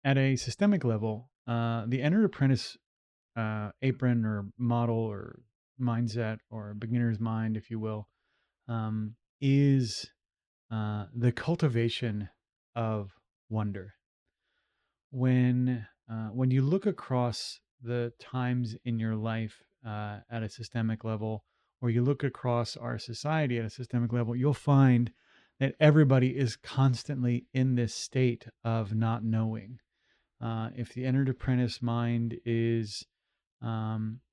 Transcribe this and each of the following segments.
At a systemic level, the Entered Apprentice apron or model or mindset or beginner's mind, if you will, is the cultivation of wonder. When you look across the times in your life at a systemic level, or you look across our society at a systemic level, you'll find that everybody is constantly in this state of not knowing. If the entered apprentice mind is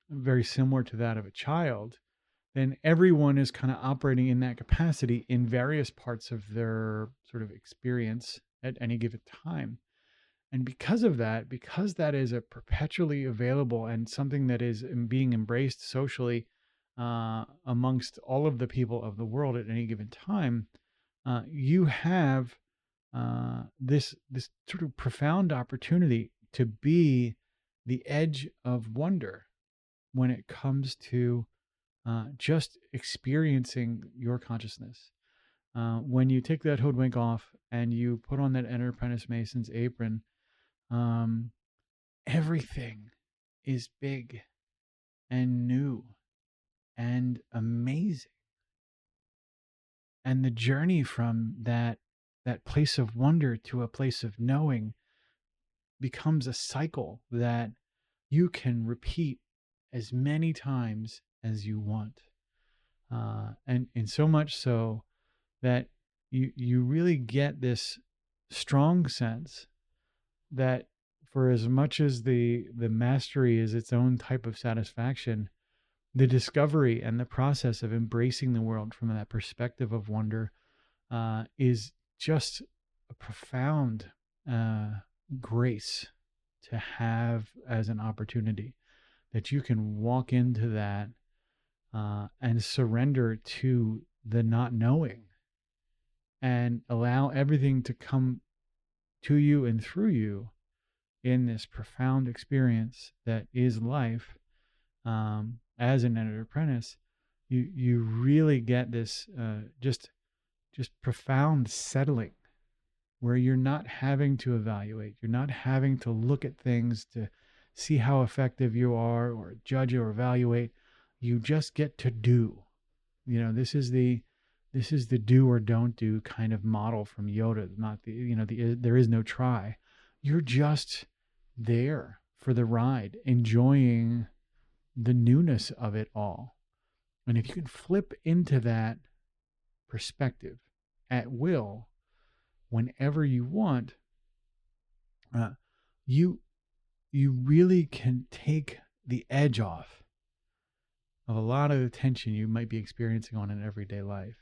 very similar to that of a child, then everyone is kind of operating in that capacity in various parts of their sort of experience at any given time. And because that is a perpetually available and something that is being embraced socially amongst all of the people of the world at any given time, you have this sort of profound opportunity to be the edge of wonder when it comes to just experiencing your consciousness. When you take that hoodwink off and you put on that Enter Apprentice Mason's apron, um, everything is big and new and amazing. And the journey from that place of wonder to a place of knowing becomes a cycle that you can repeat as many times as you want. And so much so that you really get this strong sense that for as much as the mastery is its own type of satisfaction, the discovery and the process of embracing the world from that perspective of wonder is just a profound grace to have as an opportunity, that you can walk into that and surrender to the not knowing and allow everything to come to you and through you in this profound experience that is life. As an entered apprentice, you really get this just profound settling where you're not having to evaluate, you're not having to look at things to see how effective you are or judge or evaluate. You just get to do. This is the do or don't do kind of model from Yoda, not the there is no try. You're just there for the ride, enjoying the newness of it all. And if you can flip into that perspective at will, whenever you want, uh, you you really can take the edge off of a lot of the tension you might be experiencing on an everyday life.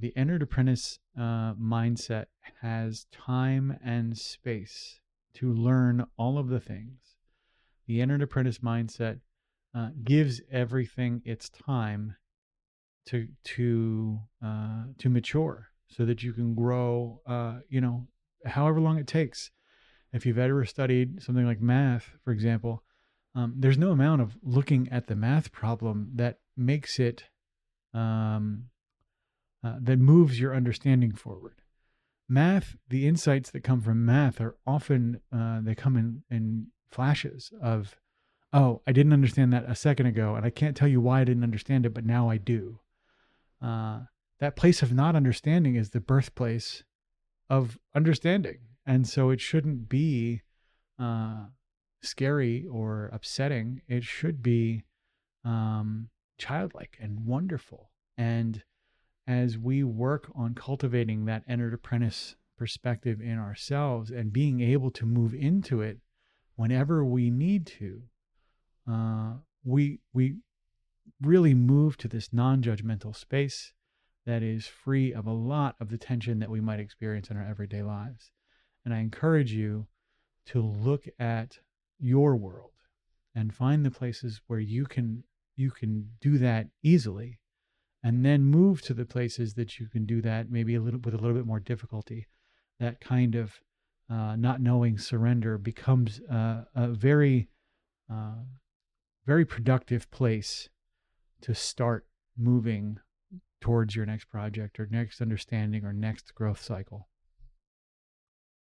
The entered apprentice mindset has time and space to learn all of the things. The entered apprentice mindset gives everything its time to mature, so that you can grow. However long it takes. If you've ever studied something like math, for example, there's no amount of looking at the math problem that makes it that moves your understanding forward. Math, the insights that come from math are often they come in flashes of, oh, I didn't understand that a second ago, and I can't tell you why I didn't understand it, but now I do. That place of not understanding is the birthplace of understanding, and so it shouldn't be scary or upsetting. It should be childlike and wonderful. And as we work on cultivating that entered apprentice perspective in ourselves and being able to move into it whenever we need to, we really move to this non-judgmental space that is free of a lot of the tension that we might experience in our everyday lives. And I encourage you to look at your world and find the places where you can do that easily, and then move to the places that you can do that maybe with a little bit more difficulty. That kind of not knowing surrender becomes a very very productive place to start moving towards your next project or next understanding or next growth cycle.